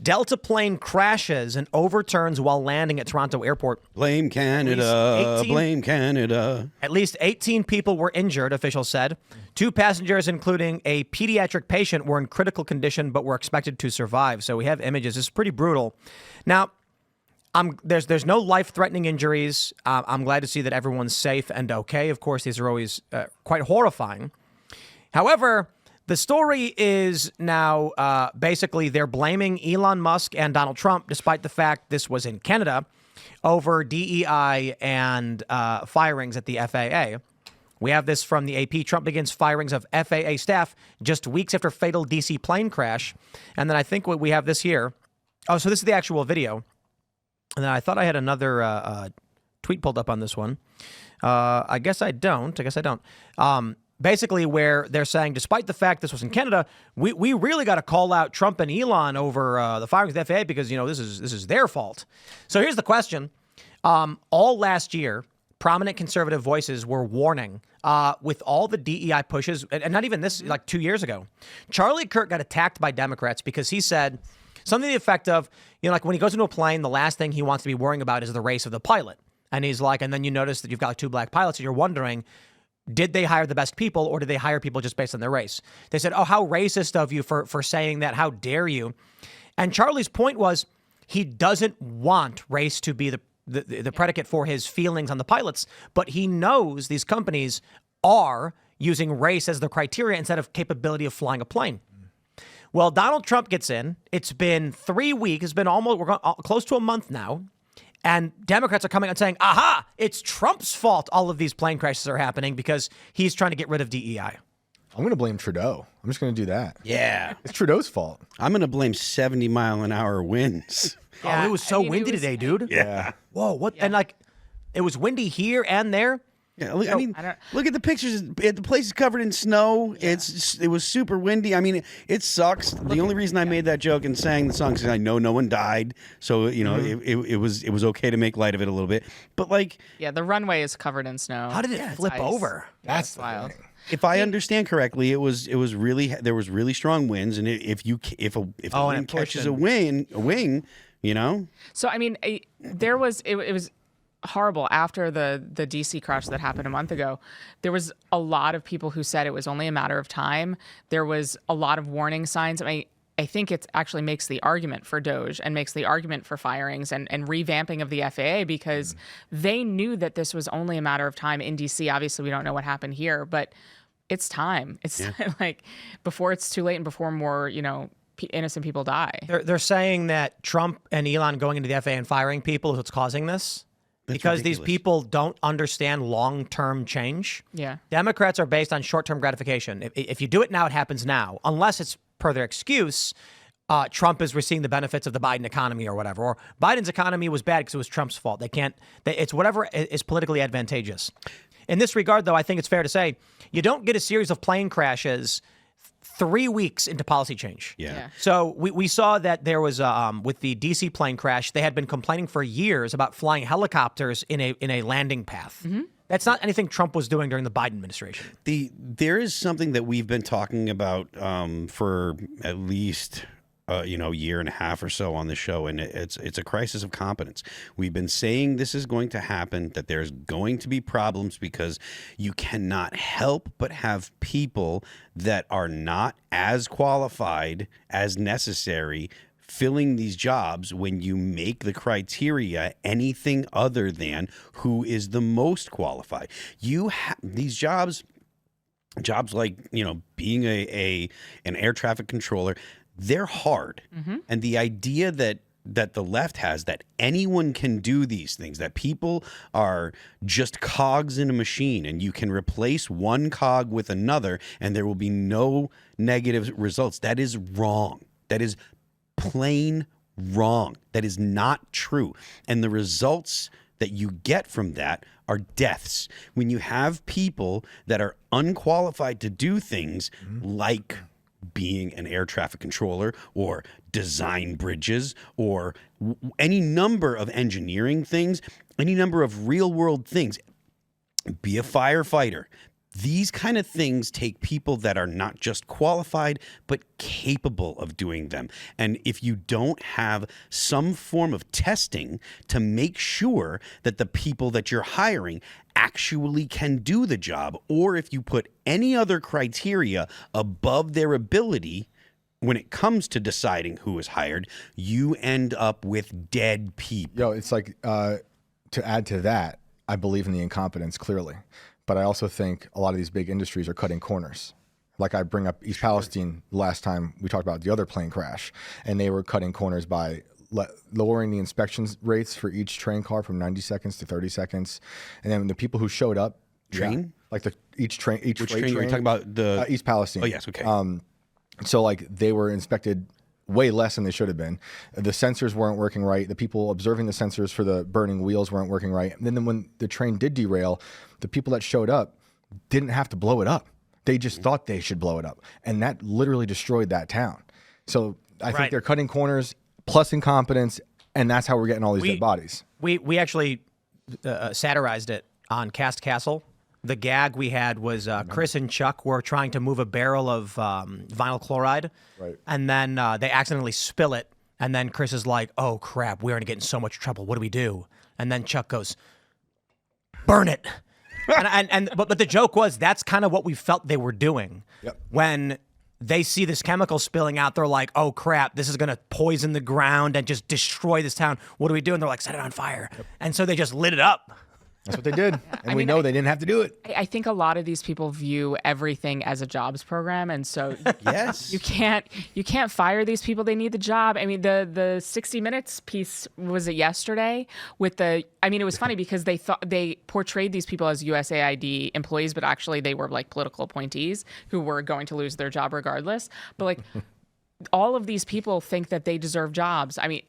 Delta plane crashes and overturns while landing at Toronto Airport. Blame Canada. Blame Canada. At least 18 people were injured, officials said. 2 passengers, including a pediatric patient, were in critical condition but were expected to survive. So we have images. It's pretty brutal. Now, there's no life-threatening injuries. I'm glad to see that everyone's safe and okay. Of course, these are always quite horrifying. However, the story is now basically they're blaming Elon Musk and Donald Trump, despite the fact this was in Canada, over DEI and firings at the FAA. We have this from the AP. Trump begins firings of FAA staff just weeks after fatal DC plane crash. And then I think we have this here. Oh, so this is the actual video. And then I thought I had another tweet pulled up on this one. I guess I don't. Basically, where they're saying, despite the fact this was in Canada, we really got to call out Trump and Elon over the firings of the FAA because, this is their fault. So here's the question. All last year, prominent conservative voices were warning with all the DEI pushes, and not even this, like 2 years ago. Charlie Kirk got attacked by Democrats because he said something to the effect of, like when he goes into a plane, the last thing he wants to be worrying about is the race of the pilot. And he's like, and then you notice that you've got like 2 black pilots and you're wondering, did they hire the best people or did they hire people just based on their race? They said, oh, how racist of you for saying that. How dare you? And Charlie's point was he doesn't want race to be the predicate for his feelings on the pilots, but he knows these companies are using race as the criteria instead of capability of flying a plane. Well, Donald Trump gets in. It's been 3 weeks. It's been we're close to a month now. And Democrats are coming out saying, aha, it's Trump's fault all of these plane crashes are happening because he's trying to get rid of DEI. I'm going to blame Trudeau. I'm just going to do that. Yeah. It's Trudeau's fault. I'm going to blame 70-mile-an-hour winds. Yeah, it was so windy today, dude. Yeah. Whoa, what? Yeah. And it was windy here and there. Yeah, look at the pictures. The place is covered in snow. Yeah. It was super windy. I mean, it sucks. The only reason I made that joke and sang the song is I know no one died, so it was okay to make light of it a little bit. But the runway is covered in snow. How did it flip over? That's wild. If I understand correctly, there was really strong winds, and if a wind catches a wing, So I mean, it was horrible after the DC crash that happened a month ago. There was a lot of people who said it was only a matter of time. There was a lot of warning signs. I mean, I think it actually makes the argument for DOGE and makes the argument for firings and revamping of the FAA because they knew that this was only a matter of time in DC. Obviously, we don't know what happened here, but it's time. It's like before it's too late and before more, innocent people die. They're saying that Trump and Elon going into the FAA and firing people is what's causing this. That's because ridiculous. These people don't understand long-term change. Yeah. Democrats are based on short-term gratification. If you do it now, it happens now. Unless it's per their excuse, Trump is receiving the benefits of the Biden economy or whatever. Or Biden's economy was bad because it was Trump's fault. It's whatever is politically advantageous. In this regard, though, I think it's fair to say you don't get a series of plane crashes 3 weeks into policy change. Yeah. So we saw that there was with the DC plane crash, they had been complaining for years about flying helicopters in a landing path. Mm-hmm. That's not anything Trump was doing during the Biden administration. There is something that we've been talking about for at least year and a half or so on the show, and it's a crisis of competence. We've been saying this is going to happen, that there's going to be problems because you cannot help but have people that are not as qualified as necessary filling these jobs when you make the anything other than who is the most qualified. These jobs like, being an air traffic controller, they're hard. Mm-hmm. And the idea that the left has that anyone can do these things, that people are just cogs in a machine and you can replace one cog with another and there will be no negative results, that is wrong. That is plain wrong. That is not true. And the results that you get from that are deaths. When you have people that are unqualified to do things like being an air traffic controller or design bridges or any number of engineering things, any number of real world things, be a firefighter, These kind of things take people that are not just qualified, but capable of doing them. And if you don't have some form of testing to make sure that the people that you're hiring actually can do the job, or if you put any other criteria above their ability when it comes to deciding who is hired, you end up with dead people. Yo, it's like, to add to that, I believe in the incompetence clearly. But I also think a lot of these big industries are cutting corners. Like I bring up East Palestine last time we talked about the other plane crash, and they were cutting corners by lowering the inspections rates for each train car from 90 seconds to 30 seconds. And then the people who showed up, like each train, Which train are you talking about? The East Palestine. Oh yes, okay. So like they were inspected way less than they should have been. The sensors weren't working right. The people observing the sensors for the burning wheels weren't working right. And then when the train did derail, the people that showed up didn't have to blow it up. They just thought they should blow it up. And that literally destroyed that town. So I think they're cutting corners plus incompetence, and that's how we're getting all these dead bodies. We actually satirized it on Cast Castle. The gag we had was Chris and Chuck were trying to move a barrel of vinyl chloride, and then they accidentally spill it, and then Chris is like, "Oh crap, we're gonna get in so much trouble. What do we do?" And then Chuck goes, "Burn it." But the joke was that's kind of what we felt they were doing. When they see this chemical spilling out, they're like, "Oh crap, this is gonna poison the ground and just destroy this town. What do we do?" And they're like, "Set it on fire." And so they just lit it up. That's what they did. And we know they didn't have to do it. I think a lot of these people view everything as a jobs program, and so Yes. you can't fire these people. They need the job. I mean, the 60 Minutes piece, was it yesterday? It was funny because they thought they portrayed these people as USAID employees, but actually they were like political appointees who were going to lose their job regardless. But like all of these people think that they deserve jobs. I mean,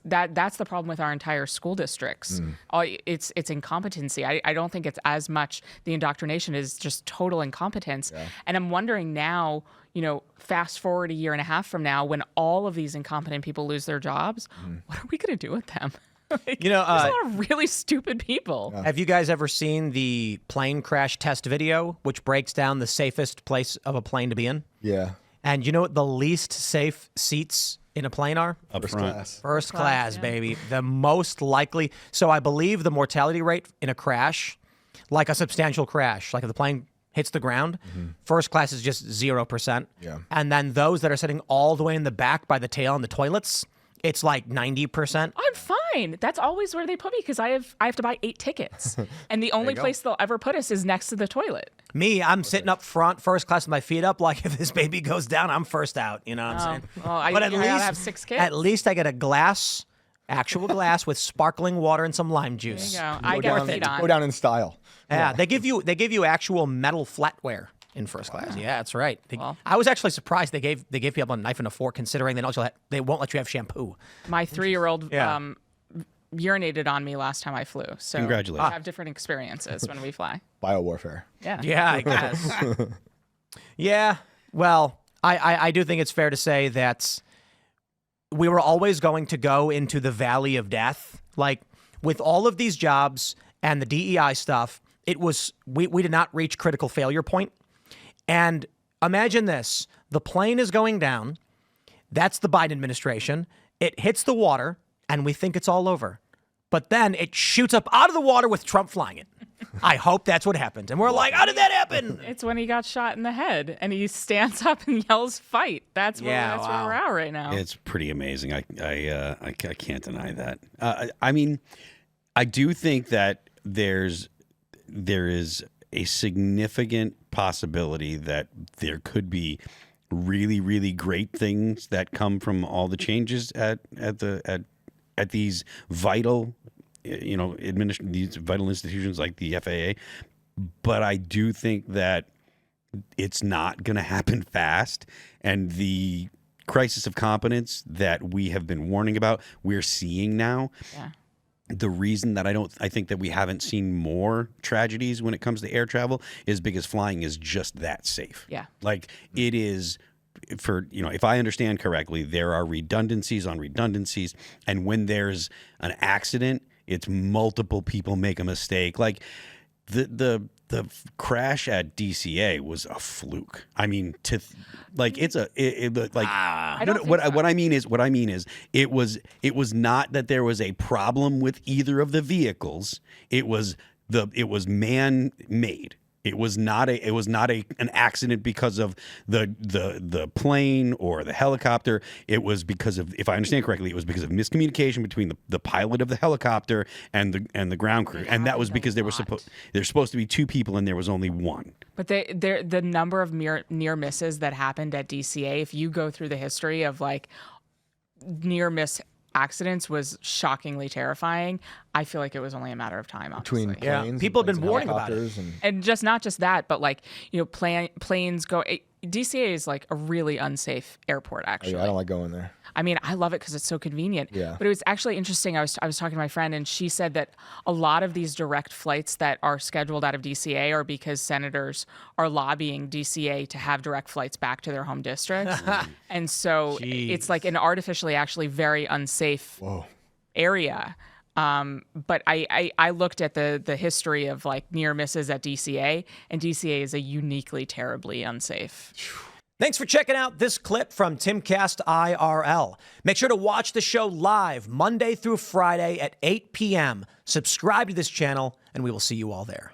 that's the problem with our entire school districts. It's incompetency. I don't think it's as much the indoctrination is just total incompetence. And I'm wondering now, fast forward a year and a half from now, when all of these incompetent people lose their jobs, what are we going to do with them? There's a lot of really stupid people. Have you guys ever seen the plane crash test video, which breaks down the safest place of a plane to be in? Yeah. And you know what the least safe seats in a plane are? Up front. First class, baby. The most likely. So I believe the mortality rate in a crash, like a substantial crash, like if the plane hits the ground, first class is just 0%. Yeah. And then those that are sitting all the way in the back by the tail in the toilets, it's like 90%. I'm fine. That's always where they put me because I have to buy 8 tickets. And the only place they'll ever put us is next to the toilet. Me, I'm sitting up front, first class with my feet up. Like if this baby goes down, I'm first out. You know what I'm saying? Well, But I gotta have 6 kids. At least I get a glass, actual glass with sparkling water and some lime juice. There you go. I get feet on. Go down in style. Yeah, they give you actual metal flatware in first class. Yeah, that's right. I was actually surprised they gave people a knife and a fork, considering they won't let you have shampoo. My 3-year-old urinated on me last time I flew. So Congratulations. we have different experiences when we fly. Biowarfare. Yeah. Yeah, I guess. Yeah. Well, I do think it's fair to say that we were always going to go into the valley of death. Like with all of these jobs and the DEI stuff, we did not reach critical failure point. And imagine this, the plane is going down. That's the Biden administration. It hits the water and we think it's all over. But then it shoots up out of the water with Trump flying it. I hope that's what happened. And we're like, how did that happen? It's when he got shot in the head and he stands up and yells, "Fight!" That's where we're at right now. It's pretty amazing. I can't deny that. I do think that there is a significant possibility that there could be really, really great things that come from all the changes at these vital, these vital institutions like the FAA. But I do think that it's not going to happen fast, and the crisis of competence that we have been warning about, we're seeing now. Yeah. The reason that I think that we haven't seen more tragedies when it comes to air travel is because flying is just that safe. Yeah. Like it is if I understand correctly, there are redundancies on redundancies. And when there's an accident, it's multiple people make a mistake. Like the the crash at DCA was a fluke. I mean, what I mean is it was not that there was a problem with either of the vehicles. It was man-made. It was not an accident because of the plane or the helicopter. It was because of, if I understand correctly, it was because of miscommunication between the pilot of the helicopter and the ground crew, and that was because there's supposed to be 2 people and there was only 1. But the number of near misses that happened at DCA, if you go through the history of like near miss accidents, was shockingly terrifying. I feel like it was only a matter of time. Honestly. Between planes, people have been warning about it, and not just that, but like planes go. DCA is like a really unsafe airport. Actually, I don't like going there. I mean, I love it because it's so convenient. Yeah. But it was actually interesting. I was talking to my friend, and she said that a lot of these direct flights that are scheduled out of DCA are because senators are lobbying DCA to have direct flights back to their home districts. And so it's like an artificially actually very unsafe area. But I looked at the history of like near misses at DCA, and DCA is a uniquely terribly unsafe. Thanks for checking out this clip from Timcast IRL. Make sure to watch the show live Monday through Friday at 8 p.m. Subscribe to this channel, and we will see you all there.